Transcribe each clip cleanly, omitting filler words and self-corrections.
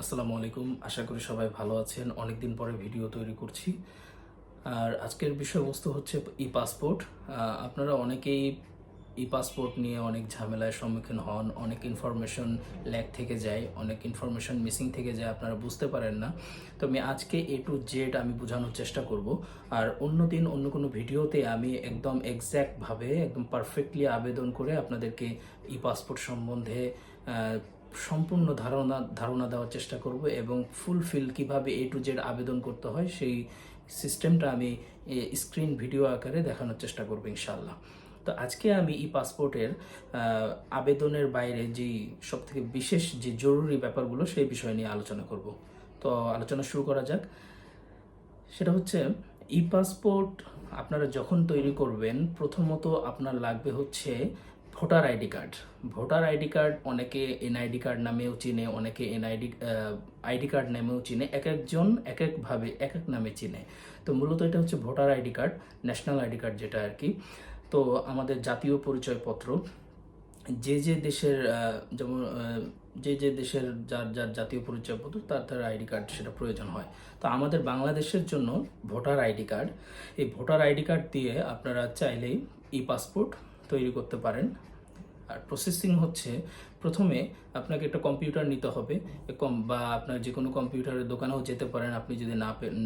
আসসালামু আলাইকুম। আশা করি সবাই ভালো আছেন। অনেকদিন পরে ভিডিও তৈরি করছি। আর আজকের বিষয়বস্তু হচ্ছে ই-পাসপোর্ট। আপনারা অনেকেই ই-পাসপোর্ট নিয়ে অনেক ঝামেলার সম্মুখীন হন, অনেক ইনফরমেশন ল্যাক থেকে যায়, অনেক ইনফরমেশন মিসিং থেকে যায়, আপনারা বুঝতে পারেন না। তো আমি আজকে এ টু জেড আমি বোঝানোর চেষ্টা করব। আর অন্য দিন অন্য কোনো ভিডিওতে আমি একদম এক্স্যাক্টভাবে একদম পারফেক্টলি আবেদন করে আপনাদেরকে ই-পাসপোর্ট সম্বন্ধে সম্পূর্ণ ধারণা দেওয়ার চেষ্টা করব এবং ফুলফিল কিভাবে এ টু জেড আবেদন করতে হয় সেই সিস্টেমটা আমি স্ক্রিন ভিডিও আকারে দেখানোর চেষ্টা করব ইনশাআল্লাহ। তো আজকে আমি ই পাসপোর্টের আবেদনের বাইরে যেই সবথেকে বিশেষ যে জরুরি ব্যাপারগুলো সেই বিষয় নিয়ে আলোচনা করব। তো আলোচনা শুরু করা যাক। সেটা হচ্ছে ই পাসপোর্ট আপনারা যখন তৈরি করবেন প্রথমত আপনার লাগবে হচ্ছে voter ID card. Voter ID card অনেকে এনআইডি কার্ড নামেও চিনে, অনেকে আইডি কার্ড নামেও চিনে, এক একজন এক একভাবে এক এক নামে চিনে। তো মূলত এটা হচ্ছে voter ID card, national ID card যেটা আর কি। তো আমাদের জাতীয় পরিচয়পত্র যে যে দেশের যেমন যে যে দেশের যার যার জাতীয় পরিচয়পত্র তার তার আইডি কার্ড সেটা প্রয়োজন হয়। তো আমাদের বাংলাদেশের জন্য ভোটার আইডি কার্ড, এই ভোটার আইডি কার্ড দিয়ে আপনারা চাইলেই ই পাসপোর্ট তৈরি করতে পারেন। আর প্রসেসিং হচ্ছে প্রথমে আপনাকে একটা কম্পিউটার নিতে হবে, বা আপনার যে কোনো কম্পিউটারের দোকানেও যেতে পারেন আপনি যদি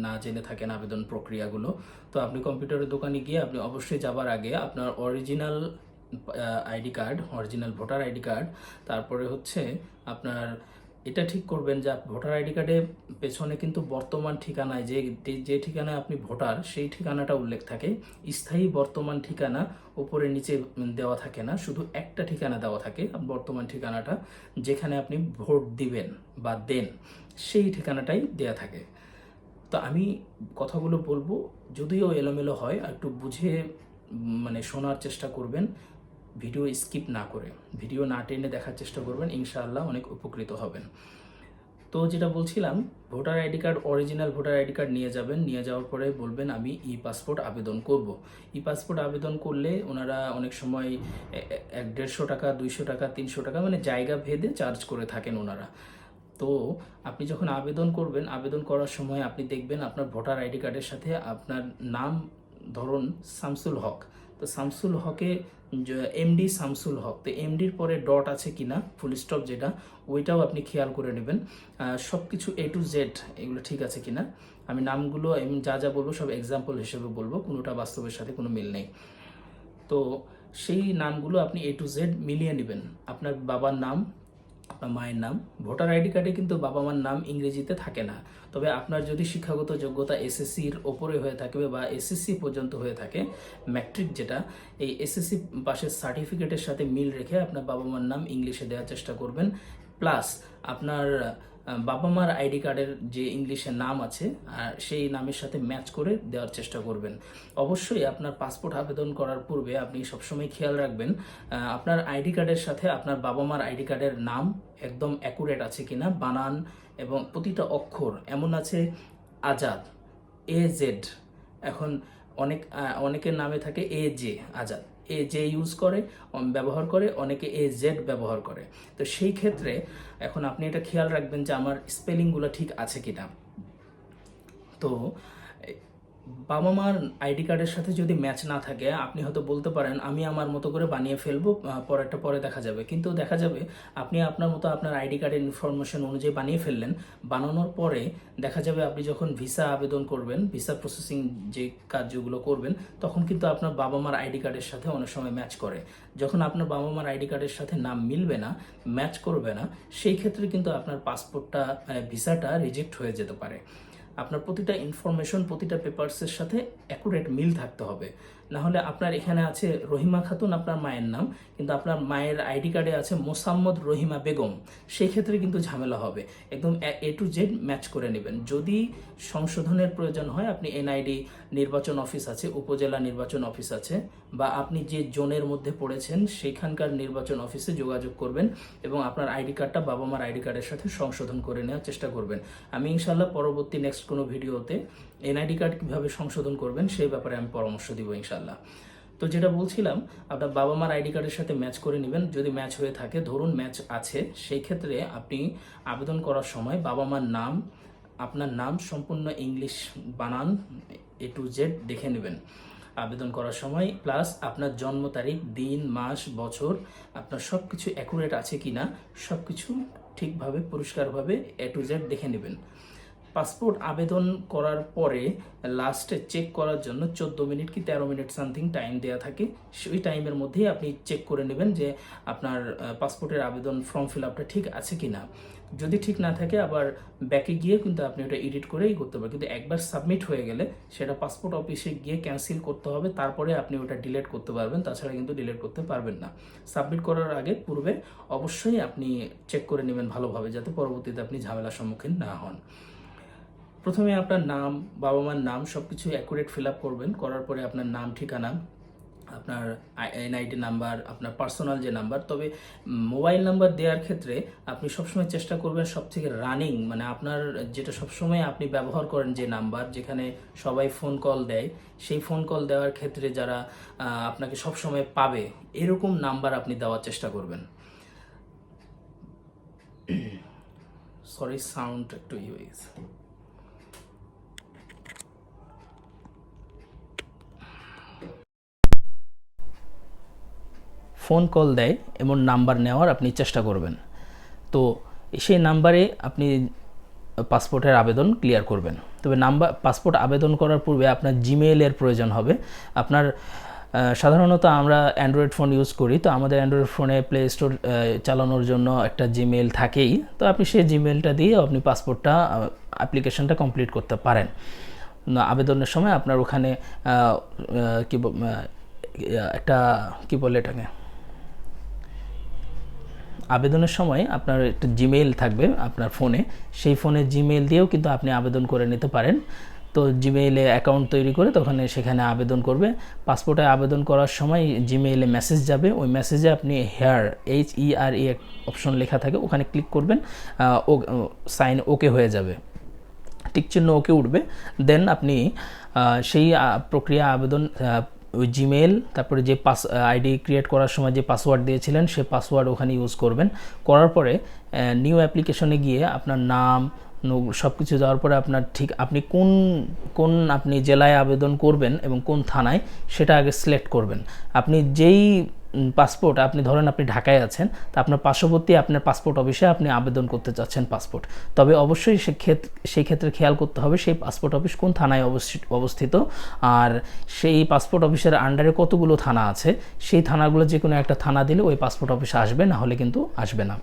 না জেনে থাকেন আবেদন প্রক্রিয়াগুলো। তো আপনি কম্পিউটারের দোকানে গিয়ে আপনি অবশ্যই যাবার আগে আপনার original ID card, original voter ID card, তারপরে হচ্ছে আপনার এটা ঠিক করবেন যে ভোটার আইডি কার্ডে পেছনে কিন্তু বর্তমান ঠিকানায় যে যে ঠিকানায় আপনি ভোটার সেই ঠিকানাটা উল্লেখ থাকে। স্থায়ী বর্তমান ঠিকানা উপরে নিচে দেওয়া থাকে না, শুধু একটা ঠিকানা দেওয়া থাকে বর্তমান ঠিকানাটা, যেখানে আপনি ভোট দিবেন বা দেন সেই ঠিকানাটাই দেয়া থাকে। তো আমি কথাগুলো বলবো, যদিও এলোমেলো হয় একটু বুঝে মানে শোনার চেষ্টা করবেন, ভিডিও স্কিপ না করে, ভিডিও না টেনে দেখার চেষ্টা করবেন, ইনশাআল্লাহ অনেক উপকৃত হবেন। তো যেটা বলছিলাম, voter ID card, original voter ID card নিয়ে যাবেন, নিয়ে যাওয়ার পরে বলবেন আমি ই পাসপোর্ট আবেদন করব। ই পাসপোর্ট আবেদন করলে ওনারা অনেক সময় 150 টাকা, 200 টাকা, 300 টাকা মানে জায়গা ভেদে চার্জ করে থাকেন ওনারা। তো আপনি যখন আবেদন করবেন, আবেদন করার সময় আপনি দেখবেন আপনার ভোটার আইডি কার্ডের সাথে আপনার নাম ধরুন শামসুল হক। তো শামসুল হকে এমডি শামসুল হক, তো এমডির পরে ডট আছে কিনা, ফুল স্টপ যেটা, ওইটাও আপনি খেয়াল করে নেবেন। সব কিছু এ টু জেড এগুলো ঠিক আছে কিনা। আমি নামগুলো যা যা বলবো সব এক্সাম্পল হিসেবে বলবো, কোনোটা বাস্তবের সাথে কোনো মিল নেই। তো সেই নামগুলো আপনি এ টু জেড মিলিয়ে নেবেন। আপনার বাবার নাম, আপনার মায়ের নাম। ভোটার আইডি কার্ডে কিন্তু বাবা মার নাম ইংরেজিতে থাকে না, তবে আপনার যদি শিক্ষাগত যোগ্যতা এসএসসির ওপরে হয়ে থাকে বা এসএসসি পর্যন্ত হয়ে থাকে, ম্যাট্রিক যেটা, এই এসএসসি পাশের সার্টিফিকেটের সাথে মিল রেখে আপনার বাবা মার নাম ইংলিশে দেওয়ার চেষ্টা করবেন। প্লাস আপনার বাবা মার আইডি কার্ডের যে ইংলিশে নাম আছে আর সেই নামের সাথে ম্যাচ করে দেওয়ার চেষ্টা করবেন। অবশ্যই আপনার পাসপোর্ট আবেদন করার পূর্বে আপনি সবসময় খেয়াল রাখবেন আপনার আইডি কার্ডের সাথে আপনার বাবা মার আইডি কার্ডের নাম একদম অ্যাকুরেট আছে কিনা, বানান এবং প্রতিটা অক্ষর এমন আছে। আজাদ, জেড, এখন অনেকের নামে থাকে জে, আজাদ জে ইউজ করে, ব্যবহার করে, অনেকে জেড ব্যবহার করে। তো সেই ক্ষেত্রে এখন আপনি এটা খেয়াল রাখবেন যে আমার স্পেলিংগুলো ঠিক আছে কিনা। তো বাবা মার আইডি কার্ডের সাথে যদি ম্যাচ না থাকে আপনি হয়তো বলতে পারেন আমি আমার মতো করে বানিয়ে ফেলবো, পরেরটা পরে দেখা যাবে, কিন্তু দেখা যাবে আপনি আপনার মতো আপনার আইডি কার্ডের ইনফরমেশন অনুযায়ী বানিয়ে ফেললেন। বানানোর পরে দেখা যাবে আপনি যখন ভিসা আবেদন করবেন, ভিসা প্রসেসিং যে কার্যগুলো করবেন, তখন কিন্তু আপনার বাবা মার আইডি কার্ডের সাথে অনেক সময় ম্যাচ করে। যখন আপনার বাবা মার আইডি কার্ডের সাথে নাম মিলবে না, ম্যাচ করবে না, সেই ক্ষেত্রে কিন্তু আপনার পাসপোর্টটা, ভিসাটা রিজেক্ট হয়ে যেতে পারে। আপনার প্রতিটা ইনফরমেশন, প্রতিটা পেপারসের সাথে অ্যাকুরেট মিল থাকতে হবে। না হলে আপনার এখানে আছে রহিমা খাতুন আপনার মায়ের নাম, কিন্তু আপনার মায়ের আইডি কার্ডে আছে মোসাম্মদ রহিমা বেগম, সেই ক্ষেত্রে কিন্তু ঝামেলা হবে। একদম এ টু জেড ম্যাচ করে নেবেন। যদি সংশোধনের প্রয়োজন হয় আপনি এনআইডি নির্বাচন অফিস আছে, উপজেলা নির্বাচন অফিস আছে, বা আপনি যে জোনের মধ্যে পড়েছেন সেখানকার নির্বাচন অফিসে যোগাযোগ করবেন এবং আপনার আইডি কার্ডটা বাবা মার আইডি কার্ডের সাথে সংশোধন করে নেওয়ার চেষ্টা করবেন। আমি ইনশাল্লাহ পরবর্তী নেক্সট কোনো ভিডিওতে এনআইডি কার্ড কীভাবে সংশোধন করবেন সেই ব্যাপারে আমি পরামর্শ দিব ইনশাল্লাহ। তো যেটা বলছিলাম, আপনার বাবা মার আইডি কার্ডের সাথে ম্যাচ করে নেবেন। যদি ম্যাচ হয়ে থাকে, ধরুন ম্যাচ আছে, সেই ক্ষেত্রে আপনি আবেদন করার সময় বাবা মার নাম, আপনার নাম সম্পূর্ণ ইংলিশ বানান A to Z দেখে নেবেন আবেদন করার সময়, প্লাস আপনার জন্ম তারিখ, দিন, মাস, বছর, আপনার সব কিছু অ্যাকুরেট আছে কি না, সব কিছু ঠিকভাবে পরিষ্কারভাবে A to Z দেখে নেবেন। পাসপোর্ট আবেদন করার পরে লাস্টে চেক করার জন্য 14 মিনিট কি 13 মিনিট সামথিং টাইম দেওয়া থাকে। সেই টাইমের মধ্যেই আপনি চেক করে নেবেন যে আপনার পাসপোর্টের আবেদন ফর্ম ফিল আপটা ঠিক আছে কি না। যদি ঠিক না থাকে, আবার ব্যাকে গিয়ে কিন্তু আপনি ওটা এডিট করেই করতে পারেন, কিন্তু একবার সাবমিট হয়ে গেলে সেটা পাসপোর্ট অফিসে গিয়ে ক্যান্সেল করতে হবে, তারপরে আপনি ওটা ডিলিট করতে পারবেন, তাছাড়া কিন্তু ডিলিট করতে পারবেন না। সাবমিট করার আগে পূর্বে অবশ্যই আপনি চেক করে নেবেন ভালোভাবে, যাতে পরবর্তীতে আপনি ঝামেলার সম্মুখীন না হন। প্রথমে আপনার নাম, বাবা মার নাম সব কিছু অ্যাকুরেট ফিল আপ করবেন। করার পরে আপনার নাম, ঠিকানা, আপনার NID নাম্বার, আপনার পার্সোনাল যে নাম্বার। তবে মোবাইল নাম্বার দেওয়ার ক্ষেত্রে আপনি সবসময় চেষ্টা করবেন সবথেকে রানিং, মানে আপনার যেটা সবসময় আপনি ব্যবহার করেন যে নাম্বার, যেখানে সবাই ফোন কল দেয়, সেই ফোন কল দেওয়ার ক্ষেত্রে যারা আপনাকে সবসময় পাবে, এরকম নাম্বার আপনি দেওয়ার চেষ্টা করবেন। সরি, সাউন্ড একটু হয়ে গেছে। ফোন কল দেয় এমন নাম্বার নেওয়ার আপনি চেষ্টা করবেন। তো সেই নাম্বারে আপনি পাসপোর্টের আবেদন ক্লিয়ার করবেন। তবে পাসপোর্ট আবেদন করার পূর্বে আপনার জিমেইলের প্রয়োজন হবে। আপনার সাধারণত আমরা অ্যান্ড্রয়েড ফোন ইউজ করি, তো আমাদের অ্যান্ড্রয়েড ফোনে প্লে স্টোর চালানোর জন্য একটা জিমেইল থাকেই। তো আপনি সেই জিমেইলটা দিয়ে আপনি পাসপোর্টটা অ্যাপ্লিকেশনটা কমপ্লিট করতে পারেন। আবেদনের সময় আপনার ওখানে একটা কি বলে এটাকে, আবেদনের সময় আপনার একটা জিমেইল থাকবে আপনার ফোনে, সেই ফোনে জিমেইল দিয়েও কিন্তু আপনি আবেদন করে নিতে পারেন। তো জিমেইলে অ্যাকাউন্ট তৈরি করে তখন সেখানে আবেদন করবে। পাসপোর্টে আবেদন করার সময় জিমেইলে মেসেজ যাবে, ওই মেসেজে আপনি HERE অপশন লেখা থাকে, ওখানে ক্লিক করবেন, সাইন ওকে হয়ে যাবে, টিক চিহ্ন ওকে উঠবে। দেন আপনি সেই প্রক্রিয়া আবেদন ওই জিমেইল, তারপরে যে আইডি ক্রিয়েট করার সময় যে পাসওয়ার্ড দিয়েছিলেন সে পাসওয়ার্ড ওখানে ইউজ করবেন। করার পরে নিউ অ্যাপ্লিকেশনে গিয়ে আপনার নাম সব কিছু দেওয়ার পরে আপনার আপনি কোন আপনি জেলায় আবেদন করবেন এবং কোন থানায় সেটা আগে সিলেক্ট করবেন। আপনি যেই পাসপোর্ট, আপনি ধরেন আপনি ঢাকায় আছেন, তা আপনার পার্শ্ববর্তী আপনার পাসপোর্ট অফিসে আপনি আবেদন করতে চাচ্ছেন পাসপোর্ট, তবে অবশ্যই সেই ক্ষেত্রে খেয়াল করতে হবে সেই পাসপোর্ট অফিস কোন থানায় অবস্থিত, আর সেই পাসপোর্ট অফিসের আন্ডারে কতগুলো থানা আছে, সেই থানাগুলো যে কোনো একটা থানা দিলে ওই পাসপোর্ট অফিসে আসবে, না হলে কিন্তু আসবে না।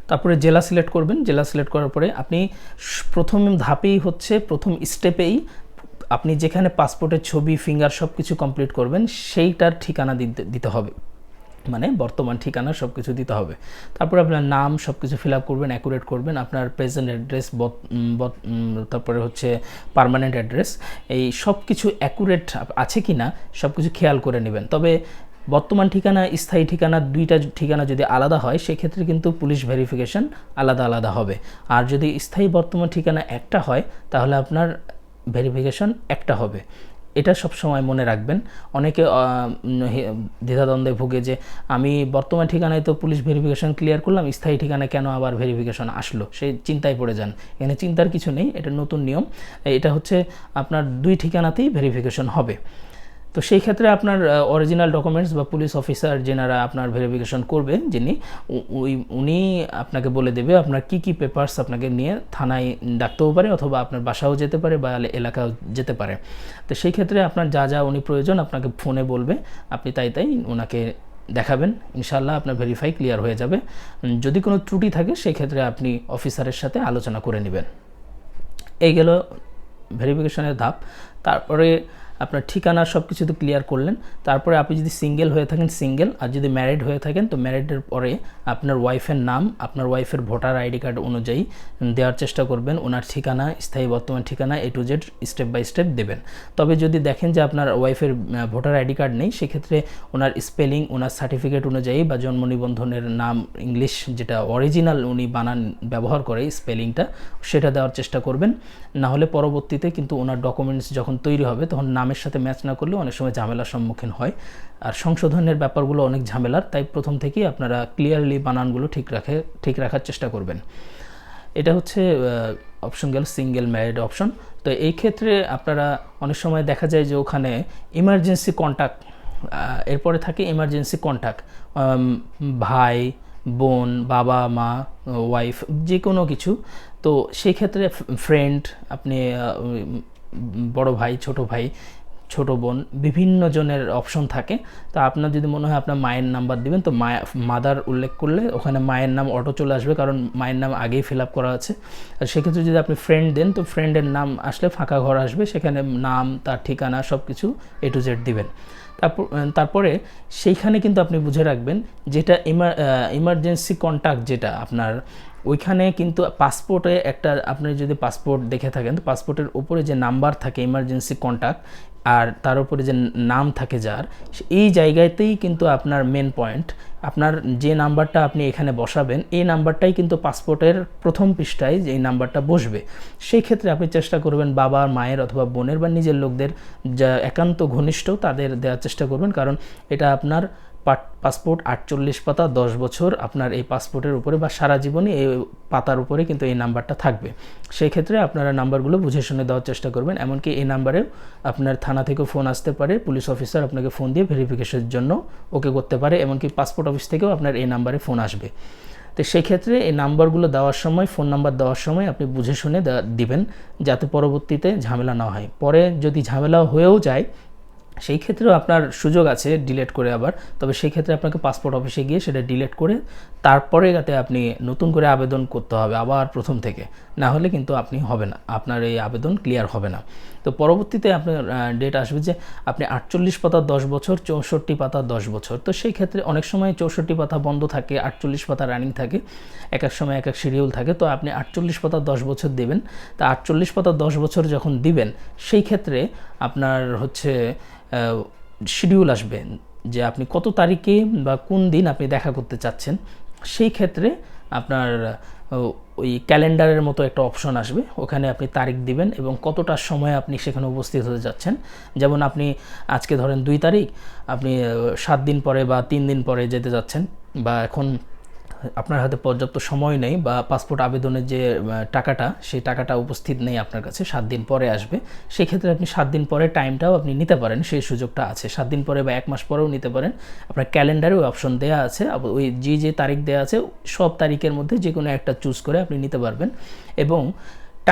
তারপরে জেলা সিলেক্ট করবেন। জেলা সিলেক্ট করার পরে আপনি প্রথম ধাপেই প্রথম স্টেপেই আপনি যেখানে পাসপোর্টের ছবি, ফিঙ্গার সব কিছু কমপ্লিট করবেন সেইটার ঠিকানা দিতে হবে, মানে বর্তমান ঠিকানা সব কিছু দিতে হবে। তারপরে আপনার নাম সব কিছু ফিল আপ করবেন, অ্যাকুরেট করবেন, আপনার প্রেজেন্ট অ্যাড্রেস, তারপরে পার্মানেন্ট অ্যাড্রেস, এই সব কিছু অ্যাকুরেট আছে কি না সব কিছু খেয়াল করে নেবেন। তবে বর্তমান ঠিকানা, স্থায়ী ঠিকানা, দুইটা ঠিকানা যদি আলাদা হয় সেক্ষেত্রে কিন্তু পুলিশ ভেরিফিকেশন আলাদা আলাদা হবে। আর যদি স্থায়ী বর্তমান ঠিকানা একটা হয় তাহলে আপনার ভেরিফিকেশন একটা হবে। এটা সব সময় মনে রাখবেন। অনেকে দ্বিধাদ্বন্দ্বে ভুগে যে আমি বর্তমান ঠিকানায় তো পুলিশ ভেরিফিকেশন ক্লিয়ার করলাম, স্থায়ী ঠিকানায় কেন আবার ভেরিফিকেশন আসলো, সেই চিন্তায় পড়ে যান। এখানে চিন্তার কিছু নেই, এটা নতুন নিয়ম। এটা আপনার দুই ঠিকানাতেই ভেরিফিকেশন হবে। তো সেই ক্ষেত্রে আপনার অরিজিনাল ডকুমেন্টস বা পুলিশ অফিসার যেনারা আপনার ভেরিফিকেশন করবে, উনি আপনাকে বলে দেবে আপনার কি পেপারস আপনাকে নিয়ে থানায় ডাকতেও পারে, অথবা আপনার বাসাও যেতে পারে বা এলাকাও যেতে পারে। তো সেই ক্ষেত্রে আপনার যা উনি প্রয়োজন আপনাকে ফোনে বলবে, আপনি তাই ওনাকে দেখাবেন, ইনশাআল্লাহ আপনার ভেরিফাই ক্লিয়ার হয়ে যাবে। যদি কোনো ত্রুটি থাকে সেক্ষেত্রে আপনি অফিসারের সাথে আলোচনা করে নেবেন। এই গেল ভেরিফিকেশনের ধাপ। তারপরে আপনার ঠিকানা সব কিছু তো ক্লিয়ার করলেন। তারপরে আপনি যদি সিঙ্গেল হয়ে থাকেন সিঙ্গেল, আর যদি ম্যারিড হয়ে থাকেন তো ম্যারিডের পরে আপনার ওয়াইফের নাম আপনার ওয়াইফের ভোটার আইডি কার্ড অনুযায়ী দেওয়ার চেষ্টা করবেন। ওনার ঠিকানা, স্থায়ী বর্তমান ঠিকানা A to Z step by step দেবেন। তবে যদি দেখেন যে আপনার ওয়াইফের ভোটার আইডি কার্ড নেই, সেক্ষেত্রে ওনার স্পেলিং ওনার সার্টিফিকেট অনুযায়ী বা জন্ম নিবন্ধনের নাম ইংলিশ যেটা অরিজিনাল উনি বানান ব্যবহার করে স্পেলিংটা, সেটা দেওয়ার চেষ্টা করবেন। না হলে পরবর্তীতে কিন্তু ওনার ডকুমেন্টস যখন তৈরি হবে তখন নাম নামের সাথে ম্যাচ না করলে অনেক সময় ঝামেলার সম্মুখীন হয়। আর সংশোধনের ব্যাপারগুলো অনেক ঝামেলার, তাই প্রথম থেকেই আপনারা ক্লিয়ারলি বানানগুলো ঠিক রাখার চেষ্টা করবেন। এটা হচ্ছে অপশন গেল সিঙ্গেল ম্যারিড অপশন। তো এই ক্ষেত্রে আপনারা অনেক সময় দেখা যায় যে ওখানে ইমার্জেন্সি কন্ট্যাক্ট, এরপরে থাকে ইমার্জেন্সি কন্ট্যাক্ট, ভাই বোন, বাবা মা, ওয়াইফ, যে কোনো কিছু। তো সেই ক্ষেত্রে ফ্রেন্ড, আপনি বড় ভাই, ছোট বোন, বিভিন্ন জনের অপশন থাকে। তো আপনার যদি মনে হয় আপনার মায়ের নাম্বার দিবেন, তো মাদার উল্লেখ করলে ওখানে মায়ের নাম অটো চলে আসবে, কারণ মায়ের নাম আগেই ফিল আপ করা আছে। আর সেক্ষেত্রে যদি আপনি ফ্রেন্ড দেন, তো ফ্রেন্ডের নাম আসলে ফাঁকা ঘর আসবে, সেখানে নাম, তার ঠিকানা সব কিছু A to Z দিবেন। তারপরে সেইখানে কিন্তু আপনি বুঝে রাখবেন যেটা ইমার্জেন্সি কন্ট্যাক্ট, যেটা আপনার ওইখানে কিন্তু পাসপোর্টে একটা, আপনি যদি পাসপোর্ট দেখে থাকেন, তো পাসপোর্টের উপরে যে নাম্বার থাকে ইমার্জেন্সি কন্ট্যাক্ট, আর তার উপরে যে নাম থাকে যার, এই জায়গাতেই কিন্তু আপনার মেন পয়েন্ট। আপনার যে নাম্বারটা আপনি এখানে বসাবেন, এই নাম্বারটাই কিন্তু পাসপোর্টের প্রথম পৃষ্ঠায় যে নাম্বারটা বসবে। সেই ক্ষেত্রে আপনি চেষ্টা করবেন বাবা, মায়ের অথবা বোনের বা নিজের লোকদের যা একান্ত ঘনিষ্ঠ তাদের দেওয়ার চেষ্টা করবেন, কারণ এটা আপনার পাসপোর্ট 48 পাতা 10 বছর আপনার এই পাসপোর্টের উপরে বা সারা জীবনই এই পাতার উপরে কিন্তু এই নাম্বারটা থাকবে। সেই ক্ষেত্রে আপনারা নাম্বারগুলো বুঝে শুনে দেওয়ার চেষ্টা করবেন। এমনকি এই নাম্বারেও আপনার থানা থেকেও ফোন আসতে পারে, পুলিশ অফিসার আপনাকে ফোন দিয়ে ভেরিফিকেশনের জন্য ওকে করতে পারে, এমনকি পাসপোর্ট অফিস থেকেও আপনার এই নাম্বারে ফোন আসবে। তো সেই ক্ষেত্রে এই নাম্বারগুলো দেওয়ার সময়, ফোন নাম্বার দেওয়ার সময় আপনি বুঝে শুনে দিবেন, যাতে পরবর্তীতে ঝামেলা না হয়। পরে যদি ঝামেলা হয়েও যায়, সেই ক্ষেত্রেও আপনার সুযোগ আছে ডিলিট করে আবার, তবে সেই ক্ষেত্রে আপনাকে পাসপোর্ট অফিসে গিয়ে সেটা ডিলিট করে তারপরে যাতে আপনি নতুন করে আবেদন করতে হবে আবার প্রথম থেকে, না হলে কিন্তু আপনি হবে না, আপনার এই আবেদন ক্লিয়ার হবে না। তো পরবর্তীতে আপনার ডেট আসবে যে আপনি 48 পাতা 10 বছর, 64 পাতা 10 বছর। তো সেই ক্ষেত্রে অনেক সময় 64 পাতা বন্ধ থাকে, 48 পাতা রানিং থাকে, এক এক সময় এক এক শিডিউল থাকে। তো আপনি 48 পাতা 10 বছর দেবেন। তা 48 পাতা 10 বছর যখন দিবেন, সেই ক্ষেত্রে আপনার হচ্ছে শিডিউল আসবে যে আপনি কত তারিখে বা কোন দিন আপনি দেখা করতে চাচ্ছেন। সেই ক্ষেত্রে আপনার ওই ক্যালেন্ডারের মতো একটা অপশন আসবে, ওখানে আপনি তারিখ দিবেন এবং কতটার সময় আপনি সেখানে উপস্থিত হতে যাচ্ছেন। যেমন আপনি আজকে ধরেন 2 তারিখ, আপনি 7 দিন পরে বা 3 দিন পরে যেতে যাচ্ছেন, বা এখন আপনার হাতে পর্যাপ্ত সময় নেই, বা পাসপোর্ট আবেদনের যে টাকাটা, সেই টাকাটা উপস্থিত নেই আপনার কাছে, 7 দিন পরে আসবে। সেই ক্ষেত্রে আপনি 7 দিন পরে টাইমটাও আপনি নিতে পারেন, সেই সুযোগটা আছে। 7 দিন পরে বা 1 মাস পরেও নিতে পারেন। আপনার ক্যালেন্ডারে ওই অপশন দেওয়া আছে, ওই যে তারিখ দেওয়া আছে সব তারিখের মধ্যে যে কোনো একটা চুজ করে আপনি নিতে পারবেন। এবং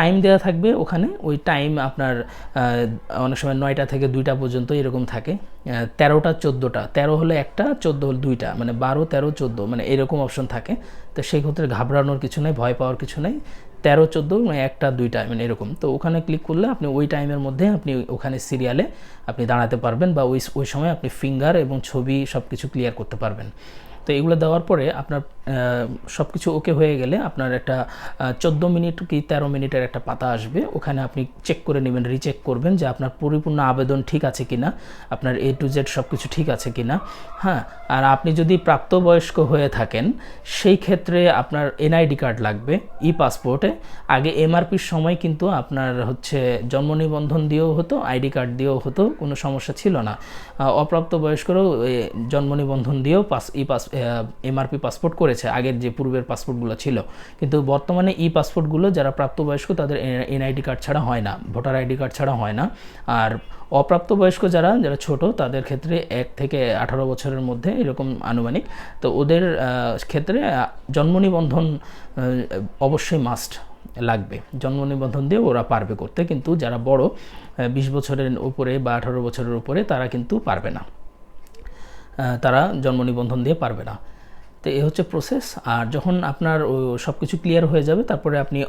টাইম দেওয়া থাকবে ওখানে, ওই টাইম আপনার অনেক সময় 9টা থেকে 2টা পর্যন্ত এরকম থাকে, 13টা 14টা, 13 হলে একটা, 14 হলে 2টা, মানে 12 13 14, মানে এরকম অপশন থাকে। তো সেই ক্ষেত্রে ঘাবড়ানোর কিছু নেই, ভয় পাওয়ার কিছু নেই। 13 14 মানে 1টা 2টা, মানে এরকম। তো ওখানে ক্লিক করলে আপনি ওই টাইমের মধ্যে আপনি ওখানে সিরিয়ালে আপনি দাঁড়াতে পারবেন, বা ওই সময় আপনি ফিঙ্গার এবং ছবি সব কিছু ক্লিয়ার করতে পারবেন। তো এগুলো দেওয়ার পরে আপনার সব কিছু ওকে হয়ে গেলে আপনার একটা 14 মিনিট কি 13 মিনিটের একটা পাতা আসবে, ওখানে আপনি চেক করে নেবেন, রিচেক করবেন যে আপনার পরিপূর্ণ আবেদন ঠিক আছে কিনা, আপনার A to Z সব কিছু ঠিক আছে কিনা। হ্যাঁ, আর আপনি যদি প্রাপ্তবয়স্ক হয়ে থাকেন, সেই ক্ষেত্রে আপনার NID কার্ড লাগবে। পাসপোর্টে আগে MRPর সময় কিন্তু আপনার হচ্ছে জন্ম নিবন্ধন দিয়েও হতো, ID কার্ড দিয়েও হতো, কোনো সমস্যা ছিল না। অপ্রাপ্তবয়স্করাও জন্ম নিবন্ধন দিয়েও MRP পাসপোর্ট করেছে, আগের যে পূর্বের পাসপোর্টগুলো ছিল। কিন্তু বর্তমানে পাসপোর্টগুলো যারা প্রাপ্তবয়স্ক তাদের NID কার্ড ছাড়া হয় না, ভোটার ID কার্ড ছাড়া হয় না। আর অপ্রাপ্তবয়স্ক যারা ছোট, তাদের ক্ষেত্রে 1 থেকে 18 বছরের মধ্যে এরকম আনুমানিক, তো ওদের ক্ষেত্রে জন্ম নিবন্ধন অবশ্যই মাস্ট লাগবে। জন্ম নিবন্ধন দিয়ে ওরা পারবে করতে, কিন্তু যারা বড় 20 বছরের উপরে বা 18 বছরের উপরে তারা কিন্তু পারবে না, তারা জন্ম নিবন্ধন দিয়ে পারবে না। তো এই হচ্ছে প্রসেস। আর যখন আপনার সব কিছু ক্লিয়ার হয়ে যাবে, তারপরে আপনি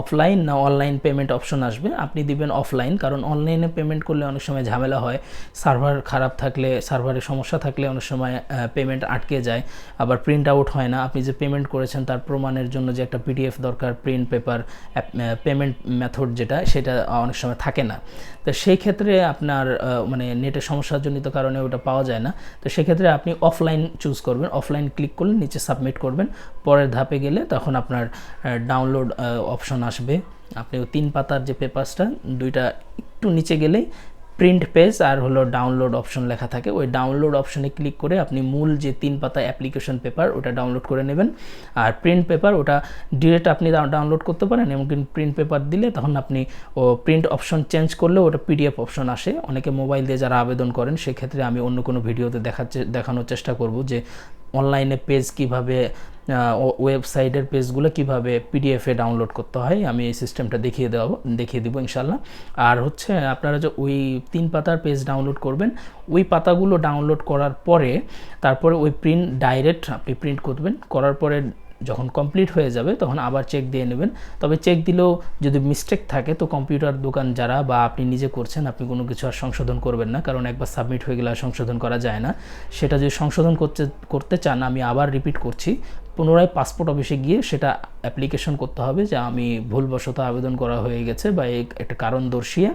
অফলাইন না অনলাইন পেমেন্ট অপশন আসবে, আপনি দিবেন অফলাইন, কারণ অনলাইনে পেমেন্ট করলে অনেক সময় ঝামেলা হয়। সার্ভার খারাপ থাকলে, সার্ভারের সমস্যা থাকলে অনেক সময় পেমেন্ট আটকে যায়, আবার প্রিন্ট আউট হয় না। আপনি যে পেমেন্ট করেছেন তার প্রমাণের জন্য যে একটা PDF দরকার, প্রিন্ট পেপার, পেমেন্ট মেথড যেটা, সেটা অনেক সময় থাকে না। তো সেই ক্ষেত্রে আপনার মানে নেটের সমস্যাজনিত কারণে ওটা পাওয়া যায় না। তো সেক্ষেত্রে আপনি অফলাইন চুজ করবেন, অফলাইন ক্লিক করলে নিচে সাবমিট করবেন। পরের ধাপে গেলে তখন আপনার ডাউনলোড অপশন আসবে। আপনি 3 পাতার যে পেপারসটা, 2টা একটু নিচে গেলেই প্রিন্ট পেজ আর হলো ডাউনলোড অপশন লেখা থাকে, ওই ডাউনলোড অপশনে ক্লিক করে আপনি মূল যে 3 পাতা অ্যাপ্লিকেশন পেপার ওটা ডাউনলোড করে নেবেন। আর প্রিন্ট পেপার ওটা ডিরেক্ট আপনি ডাউনলোড করতে পারেন, এমনকি প্রিন্ট পেপার দিলে তখন আপনি প্রিন্ট অপশন চেঞ্জ করলে ওটা পিডিএফ অপশন আসে। অনেকে মোবাইল দিয়ে যারা আবেদন করেন, সেক্ষেত্রে আমি অন্য কোনো ভিডিওতে দেখানোর চেষ্টা করব যে অনলাইনে পেজ কিভাবে, ওয়েবসাইটের পেজগুলো কিভাবে পিডিএফে ডাউনলোড করতে হয়, আমি এই সিস্টেমটা দেখিয়ে দিব ইনশাল্লাহ। আর হচ্ছে আপনারা যে ওই 3 পাতার পেজ ডাউনলোড করবেন, ওই পাতাগুলো ডাউনলোড করার পরে তারপরে ওই ডাইরেক্ট আপনি প্রিন্ট করবেন, করার পরে যখন কমপ্লিট হয়ে যাবে তখন আবার চেক দিয়ে নেবেন। তবে চেক দিলেও যদি মিস্টেক থাকে তো কম্পিউটার দোকান যারা বা আপনি নিজে করছেন, আপনি কোনো কিছু আর সংশোধন করবেন না, কারণ একবার সাবমিট হয়ে গেলে আর সংশোধন করা যায় না। সেটা যদি সংশোধন করতে চান, আমি আবার রিপিট করছি, পুনরায় পাসপোর্ট অফিসে গিয়ে সেটা অ্যাপ্লিকেশন করতে হবে যে আমি ভুলবশত আবেদন করা হয়ে গেছে, বা একটা কারণ দর্শিয়ে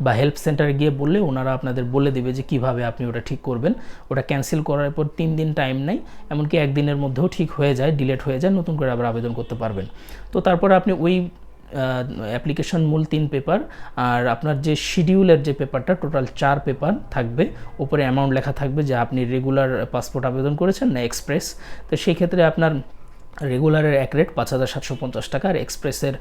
বা হেল্প সেন্টারে গিয়ে বললে ওনারা আপনাদের বলে দেবে যে কিভাবে আপনি ওটা ঠিক করবেন। ওটা ক্যান্সেল করার পর 3 দিন টাইম নেই, এমনকি 1 দিনের মধ্যেও ঠিক হয়ে যায়, ডিলেট হয়ে যায়, নতুন করে আবার আবেদন করতে পারবেন। তো তারপরে আপনি ওই অ্যাপ্লিকেশন মূল 3 পেপার আর আপনার যে শিডিউলের যে পেপারটা, টোটাল 4 পেপার থাকবে, উপরে অ্যামাউন্ট লেখা থাকবে যে আপনি রেগুলার পাসপোর্ট আবেদন করেছেন না এক্সপ্রেস। তো সেই ক্ষেত্রে আপনার রেগুলারের এক রেট 5,750 টাকা, আর এক্সপ্রেসের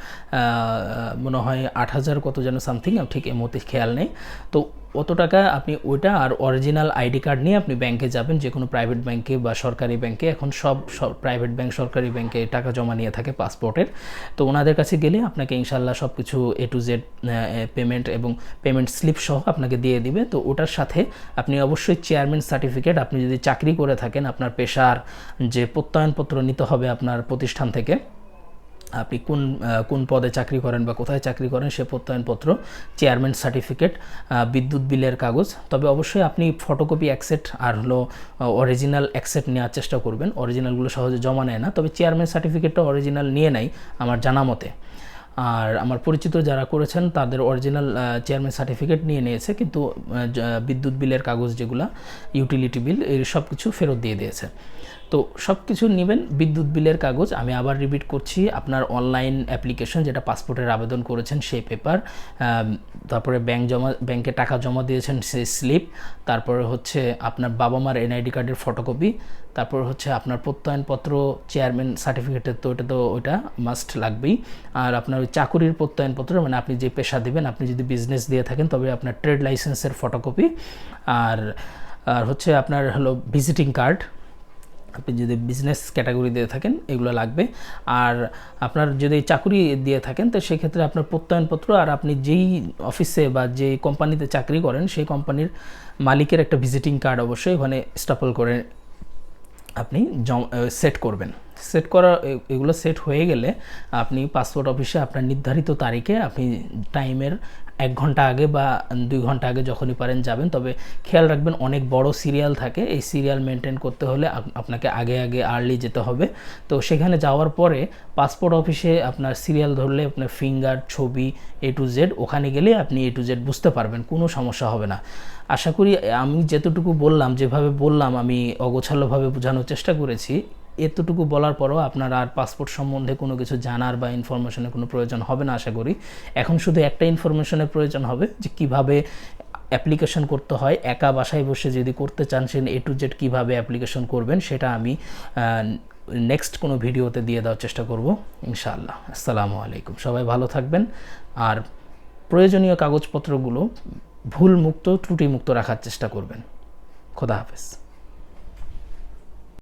মনে হয় 8,000 কত যেন সামথিং, ঠিক এই মুহূর্তে খেয়াল নেই। তো অত টাকা আপনি ওইটা আর অরিজিনাল আইডি কার্ড নিয়ে আপনি ব্যাংকে যাবেন, যে কোনো প্রাইভেট ব্যাংকে বা সরকারি ব্যাংকে। এখন সব প্রাইভেট ব্যাংক, সরকারি ব্যাংকে টাকা জমা নিয়ে থাকে পাসপোর্টের। তো ওনাদের কাছে গেলে আপনাকে ইনশাল্লাহ সব কিছু A to Z পেমেন্ট এবং পেমেন্ট স্লিপ সহ আপনাকে দিয়ে দিবে। তো ওটার সাথে আপনি অবশ্যই চেয়ারম্যান সার্টিফিকেট, আপনি যদি চাকরি করে থাকেন, আপনার পেশার যে প্রত্যয়নপত্র নিতে হবে আপনার প্রতিষ্ঠান থেকে, আপনি কোন পদে চাকরি করেন বা কোথায় চাকরি করেন সে প্রত্যয়নপত্র, চেয়ারম্যান সার্টিফিকেট, বিদ্যুৎ বিলের কাগজ। তবে অবশ্যই আপনি ফটোকপি অ্যাকসেপ্ট আর হলো অরিজিনাল অ্যাকসেপ্ট নেওয়ার চেষ্টা করবেন, অরিজিনালগুলো সহজে জমা নেয় না। তবে চেয়ারম্যান সার্টিফিকেটটা অরিজিনাল নিয়ে নেয় আমার জানা মতে, আর আমার পরিচিত যারা করেছেন তাদের অরিজিনাল চেয়ারম্যান সার্টিফিকেট নিয়ে নিয়েছে, কিন্তু বিদ্যুৎ বিলের কাগজ যেগুলো, ইউটিলিটি বিল, এই সব কিছু ফেরত দিয়ে দিয়েছে। তো সব কিছু নেবেন, বিদ্যুৎ বিলের কাগজ, আমি আবার রিপিট করছি, আপনার অনলাইন অ্যাপ্লিকেশন যেটা পাসপোর্টের আবেদন করেছেন সেই পেপার, তারপরে ব্যাংকে টাকা জমা দিয়েছেন সেই স্লিপ, তারপরে হচ্ছে আপনার বাবা মার NID কার্ডের ফটোকপি, তারপর হচ্ছে আপনার প্রত্যয়নপত্র, চেয়ারম্যান সার্টিফিকেটের, তো ওইটা মাস্ট লাগবেই। আর আপনার ওই চাকুরির প্রত্যয়নপত্র, মানে আপনি যে পেশা দেবেন, আপনি যদি বিজনেস দিয়ে থাকেন তবে আপনার ট্রেড লাইসেন্সের ফটোকপি, আর হচ্ছে আপনার হলো ভিজিটিং কার্ড, আপনি যদি বিজনেস ক্যাটাগরি দিয়ে থাকেন এগুলো লাগবে। আর আপনার যদি চাকরি দিয়ে থাকেন তো সেক্ষেত্রে আপনার প্রত্যয়নপত্র, আর আপনি যেই অফিসে বা যেই কোম্পানিতে চাকরি করেন সেই কোম্পানির মালিকের একটা ভিজিটিং কার্ড অবশ্যই ওখানে স্টাপল করে আপনি সেট করবেন। সেট করা, এগুলো সেট হয়ে গেলে আপনি পাসপোর্ট অফিসে আপনার নির্ধারিত তারিখে আপনি টাইমের 1 ঘন্টা আগে বা 2 ঘন্টা আগে যখনই পারেন যাবেন। তবে খেয়াল রাখবেন অনেক বড় সিরিয়াল থাকে, এই সিরিয়াল মেনটেন করতে হলে আপনাকে আগে আর্লি যেতে হবে। তো সেখানে যাওয়ার পরে পাসপোর্ট অফিসে আপনার সিরিয়াল ধরলে আপনার ফিঙ্গার, ছবি, A to Z, ওখানে গেলে আপনি A to Z বুঝতে পারবেন, কোনো সমস্যা হবে না। আশা করি আমি যেতটুকু বললাম, যেভাবে বললাম, আমি অগোছালোভাবে বোঝানোর চেষ্টা করেছি। এতটুকু বলার পরও আপনার আর পাসপোর্ট সম্বন্ধে কোনো কিছু জানার বা ইনফরমেশনের কোনো প্রয়োজন হবে না আশা করি। এখন শুধু একটা ইনফরমেশনের প্রয়োজন হবে যে কিভাবে অ্যাপ্লিকেশন করতে হয়। একা বাসায় বসে যদি করতে চান, সে A to Z কীভাবে অ্যাপ্লিকেশন করবেন সেটা আমি নেক্সট কোনো ভিডিওতে দিয়ে দেওয়ার চেষ্টা করব ইনশাআল্লাহ। আসসালামু আলাইকুম, সবাই ভালো থাকবেন। আর প্রয়োজনীয় কাগজপত্রগুলো ভুলমুক্ত, ত্রুটিমুক্ত রাখার চেষ্টা করবেন। খোদা হাফেজ।